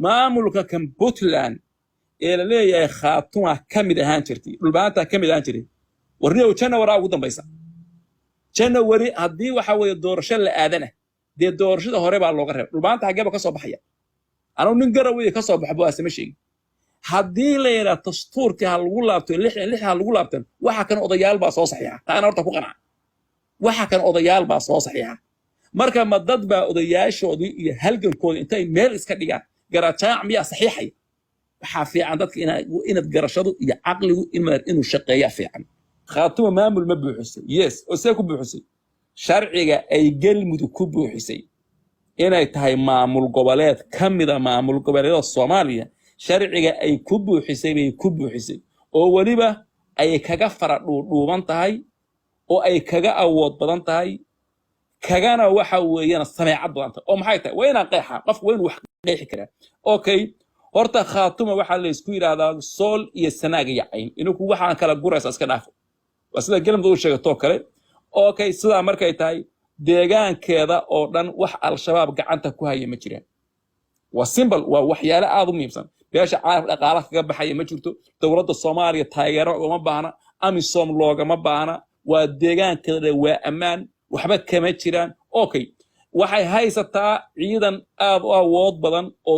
maamulka kan Puntland ee la leeyahay khaatuma ka mid ahaan jirtay dhulbaanta ka mid ahaan jiray warniyow January ugu dambaysa January haddii waxa weeye doorasho la aadana dee doorashada hore baa looga reebay dhulbaanta xageeba ka soo baxaya anuu nin garawey ka soo baxbo asma sheegin haddii la yiraahdo dastuurka ha lagu laabto lix ha lagu laabtan waxa kan odayaal baa soo saxiixa taana horta ku qanaa waxa kan odayaal baa soo saxiixa marka ma dad baa odayaashoodii iyo halgankooda intay meel iska dhigaan garajaac miya saxiixay waxa fiican dadka inaad garashadu iyo aqligu inuu shaqeeyo fiican khaatuma maamul ma buuxisay yes oo see ku buuxisay sharciga ay galmudug ku buuxisay inay tahay maamul goboleed kamida maamul goboleedyada Soomaaliya sharciga ay ku buuxisay bay ku buuxisay oo waliba ay kaga fara dhuuban tahay oo ay kaga awood badan tahay kagana waxa weeyana sameecad badan tahay oo maxay tahay wayna qeexa qof weyn wax qeexi kara okay horta khaatuma waxa la isku yiraahdaa sool iyo sanaag yacayn inuu waxaan kala guraysa iska dhaafo wasida galmudug u sheegato kale okay sida markay tahay deegaankeeda oo dhan wax al-shabaab gacanta ku haya ma jiraan waa symbol waa waxyaalo aad u muhiimsan beesha caalamka dhaqaalaha kaga baxaya ma jirto dawladda Soomaaliya taageero uma baahna amisom loogama baahna waa deegaankeeda waa ammaan waxba kama jiraan okay waxay haysataa ciidan aad u awood badan oo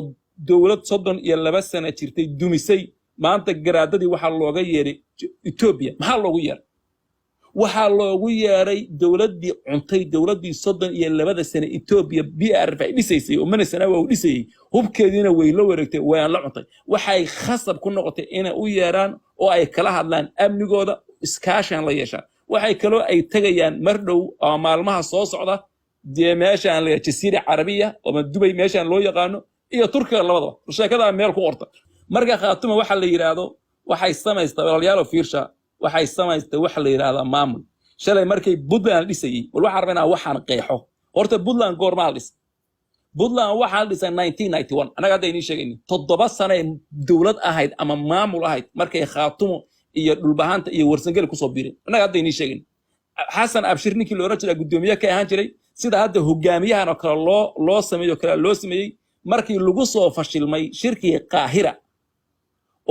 dawlad 32 sano jirtay dumisay maanta garaadadii waxa looga yeeray Ethiopia maxaa loogu yeeray waxaa loogu yeeray dawladii cuntay dawladii 32 sano Ethiopia BRF ay dhisaysay oo manasana waa u dhisay hubkeedina way la wareegtay way la cuntay waxay khasab ku noqotay inay u yeeraan oo ay kala hadlaan amnigooda iskaashan la yeeshaan waxay kaloo ay tagayaan mar dhow oo maalmaha soo socda dee meeshaan la jasiira Carabiya oo Dubai meeshaan loo yaqaano iyo Turkiga labadaba sheekada meel ku qorta marka khaatuma waxa la yiraahdo waxay samaystaa walaalayaal fiirsha waxay samaystaa waxa la yiraahdo maamul shalay markay Puntland dhisay wal waxa rabnaa waxaan qeexo horta Puntland goorma dhis Puntland waxa dhisay 1991 anaga hadda inii sheegay 7 sano dawlad ahayd ama maamul ahayd markay khaatumo iyo dhulbahanta iyo warsangel ku soo biiray anaga hadda inii sheegay Xasan Abshir ninkii loo rajay gudoomiye ka ahaan jiray sida hadda hogaamiyahan oo kale loo sameeyay markii lagu soo fashilmay shirkii Qaahira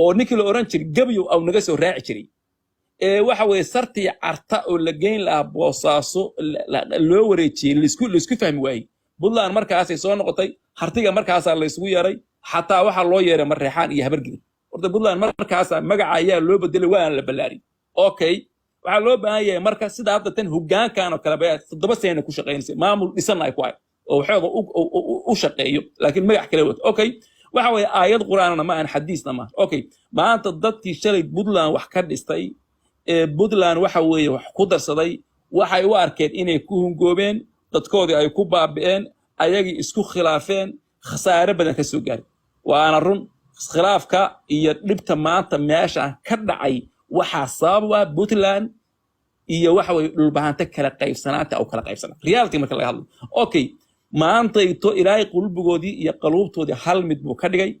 oo ninkii la oran jiray gabiyo aw naga soo raaci jiray waxa way sartii carta oo la geyn lahaa boosaaso loo wareejiyay lisku fahmi waayay Puntland markaas ay soo noqotay hartiga markaas la isugu yeeray xataa waxa loo yeeray Marreexaan iyo Habargiri horta Puntland markaas magaca ayaa loo bedelay waan la balaari okay waxa loo baahan yahay marka sida hadda tan hogaankan oo kala baa 7 sano ku shaqeynayay maamul dhisan ay ku hay oo waxooda u shaqeeyo laakiin magac kale wato okay waxa way aayad quraanna ma aan xadiisna ma okay maanta dadkii shalay Puntland wax ka dhistay Puntland waxa weeye wax ku darsaday waxay u arkeen inay ku hungoobeen dadkoodii ay ku baabeen ayagii isku khilaafeen khasaare badan ka soo gaaray waana run khilaafka iyo dhibta maanta meesha ka dhacay waxa sababa Puntland iyo waxa way dhulbaahanta kala qaybsanaanta oo kala qaybsanaa reality marka laga hadlo okay maanta ito ilaahay qulbigoodii iyo qaluubtoodii hal mid buu ka dhigay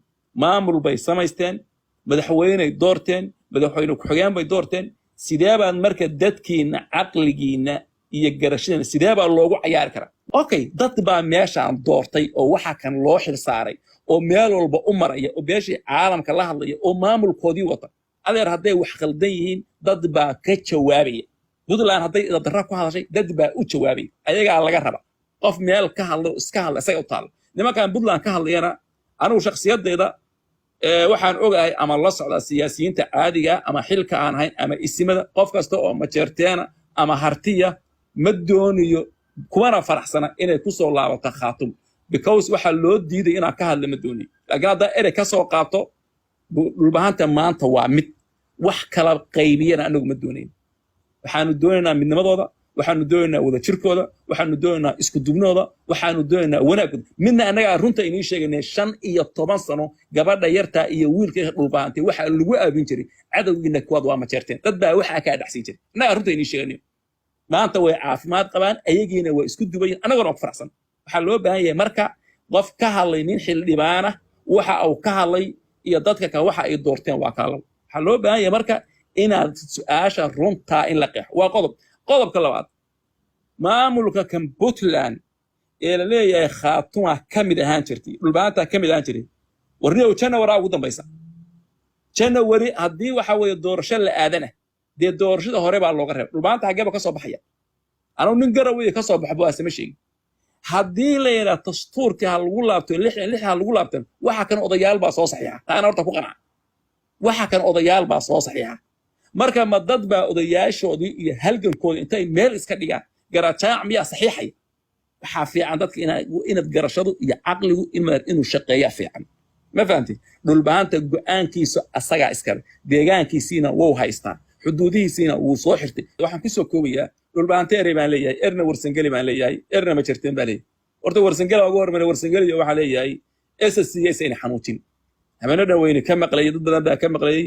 maamul bay samaysteen madaxweyne doorteen madaxweyne ku xigeen bay doorteen sidee baan marka dadkiina aqligiina iyo garashadana sidee baa loogu ciyaar karaa okay dad baa meeshaan doortay oo waxa kan loo xil saaray oo meel walba u maraya oo beeshii caalamka la hadlaya oo maamulkoodii wata adeer hadday wax khaldan yihiin dad baa ka jawaabaya Puntland hadday darra ku hadashay dad baa u jawaabay ayaga laga raba qof meel ka hadlo iska hadla isaga u taal nimankan Puntland ka hadlayana anigu shakhsiyadeeda waxaan ogahay ama la socda siyaasiyiinta caadiga ama xilka aan ahayn ama isimada qof kasta oo majeerteena ama hartiya ma doonayo kuwana faraxsana inay ku soo laabato khaatum because waxa loo diiday inaan ka hadlo ma doonayo laakiin hadda erey ka soo qaato dhulbahanta maanta waa mid wax kala qaybiyana anagu ma doonayn waxaanu doonaynaa midnimadooda waxaanu doonaynaa wada jirkooda waxaanu doonaynaa isku dubnooda waxaanu doonaynaa wanaagooda midna anaga runta inii sheegaynay 15 sano gabadha yarta iyo wiilka dhulbaantay waxa lagu aabin jiray cadawgiina kuwad waa majeerteen dad baa waxa ka dhaxsin jiray anaga runta inii sheegaynay maanta way caafimaad qabaan ayagiina waa isku dubayeen anaguna ku faraxsan waxa loo baahan yahay marka qof ka hadlay nin xildhibaana waxa uu ka hadlay iyo dadka ka waxa ay doorteen waa kala waxa loo baahan yahay marka inaad su'aasha runta in la qeexo waa qodobka labaad maamulka kan Puntland ee la leeyahay khaatuma ka mid ahaan jirtay dhulbaanta ka mid ahaan jiray warniyow January ugu dambaysa January haddii waxa weeye doorasho la aadana dee doorashada hore baa looga reeb dhulbaanta xageeba ka soo baxaya anuu nin garawey ka soo baxbo asama sheegin haddii la yiraahdo dastuurkii ha lagu laabto lix ha lagu laabtan waxa kan odayaal baa soo saxiixa taana horta ku qanaa waxa kan odayaal baa soo saxiixa marka ma dad baa odayaashoodii iyo halgankooda intay meel iska dhigaan garajaac miyaa saxiixay waxa fiican dadka inaad garashadu iyo caqligu inuu shaqeeyaa fiican ma fahanti dhulbaanta go'aankiisa asaga iskale deegaankiisina wuu haystaa xuduudihiisina wuu soo xirtay waxaan ku soo koobayaa dhulbaanta eray baan leeyahay erna warsangeli baan leeyahay erna ma jirteen baan leeyahay horta warsangeli ugu hormar warsangeli waxa leeyahay SSCS in xanuujin habana dhaweyne ka maqlay dad badan baa ka maqlay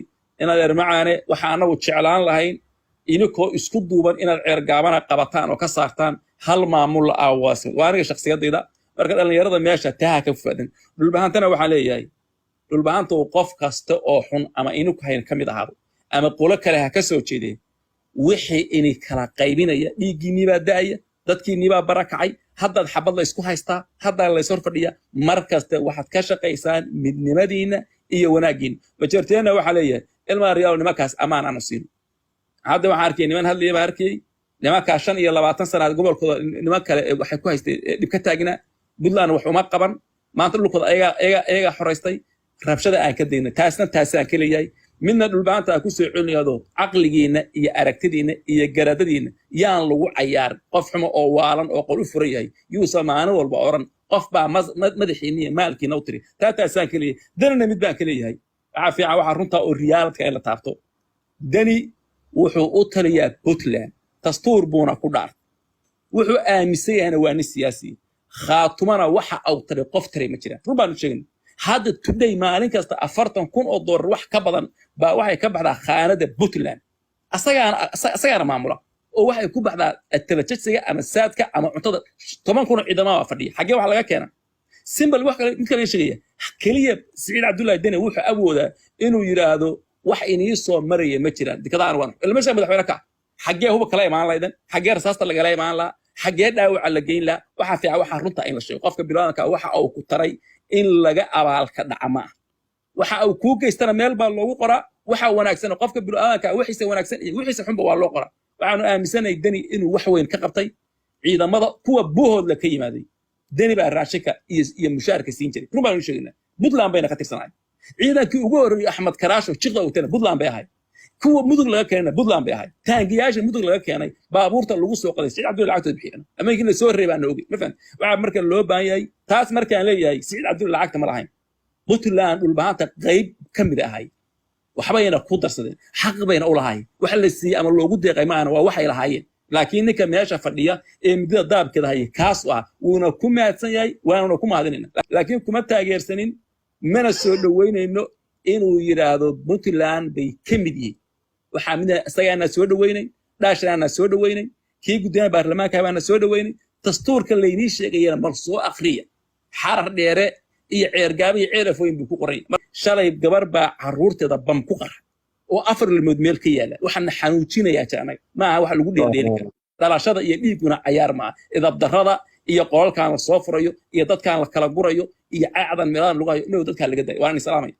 inaad ermacaane waxa anagu jeclaan lahayn inikoo isku duuban inaad ceergaabana qabataan oo ka saartaan hal maamul aawaas waa aniga shakhsiyadayda marka dhalinyarada meesha taa ka faadan dhulbaantana waxa leeyahay dhulbaanta qof kasta oo xun ama inuu ka hayn kamid ahaado ama qolo kale ha ka soo jeedeen wixii inay kala qaybinaya dhiigiinii baa daaya dadkiinii baa barakacay haddaad xabad la isku haystaa haddaa la is hor fadhiya mar kasta waxaad ka shaqaysaan midnimadiina iyo wanaagiina majarteena waxa leeyahay ilmaa riyaal nimankaas amaan aanu siin hadda waxaan arkay niman hadlaya baa arkay nimankaa 25 sanaad gobolkooda niman kale waxay ku haystay dhib ka taagnaa Puntland wax uma qaban maanta dhulkooda ayaga xoreystay rabshada aan ka deynay taasaan ka leeyahay midna dhulbaanta ku soo celinayo caqligiina iyo aragtidiina iyo garadadiina yaan lagu cayaar qof xumo oo waalan oo qol u furan yahay yuu samaano walba oran qof baa madaxiina maalkiina u tiri taasaan ka leeyahay danna mid baan ka leeyahay waxa fiican waxa runta oo riyaalka ay la taabto dani wuxuu u taliyaa Puntland dastuur buuna ku dhaar wuxuu aaminsan yahay waa nin siyaasi khaatumana waxa uu tiri qof tiri ma jiraan rubaan sheegin hadda today maalin kasta 40,000 oo dollar wax ka badan baa waxay ka baxdaa khaanada Puntland asagaana maamula oo waxay ku baxdaa telefishiga ama saadka ama cuntada 10,000 ciidamada fadhiya xagee wax laga keenaa simple wax kale mid kale sheegaya kaliya Saciid Cabdullaahi Deni wuxuu awoodaa inuu yiraahdo wax inii soo maraya ma jiraan dikadaan waan ilmasha madaxweyne ka xagee huba kala imaan lahayd xagee rasaasta laga imaan la xagee dhaawac la geyn la waxa fiican waxa runta in la sheego qofka bilaanka waxa uu ku taray in laga abaalka dhacma waxa uu ku geystana meel baa loogu qoraa waxa wanaagsan qofka bilaanka wixiisa wanaagsan iyo wixiisa xunba waa loo qoraa waxaanu aaminsanahay Deni inuu wax weyn ka qabtay ciidamada kuwa buuhood la ka yimaaday Deni baa raashika iyo mushaarka siin jiray rumaan sheegnaa Puntland bayna ka tirsanaay ciidankii ugu horeeyay Axmed Karaasho jiqda uu tana Puntland bay ahayd kuwa mudug laga keenay Puntland bay ahayd taangiyaasha mudug laga keenay baabuurta lagu soo qaday Saciid Cabdullaahi lacagta bixiyana ama in la soo reebaan ogi ma fahant waxa marka loo baahan yahay taas markaan leeyahay Saciid Cabdullaahi lacagta ma lahayn Puntland dhulbaanta qayb kamid ahay waxbayna ku darsadeen xaq bayna u lahaayeen waxa la siiyay ama loogu deeqay maana waa waxay lahaayeen laakiin ninka meesha fadhiya ee midda daabkeeda hay kaas ah wuuna ku maadsan yahay waana ku maadinayna laakiin kuma taageersanin mana soo dhaweynayno inuu yiraahdo Puntland bay kamid yihiin waxa mid asagana soo dhaweynay dhaashana soo dhaweynay kii gudoomiyaha baarlamaanka baana soo dhaweynay dastuurka leeyni sheegayna mar soo akhriya xarar dheere iyo ceergaab iyo ceerafooyin buu ku qoray shalay gabar baa caruurteeda bam ku qara oo afar ilmood meel ka yaala waxana xanuujinaya jaanay ma aha wax lagu dheeldheeli karo dalashada iyo dhiiguna cayaar ma idab darrada iyo qolkaan la soo furayo iyo dadkaan la kala gurayo iyo aadan meelaan lagu hayo inuu dadka laga day waan islaamay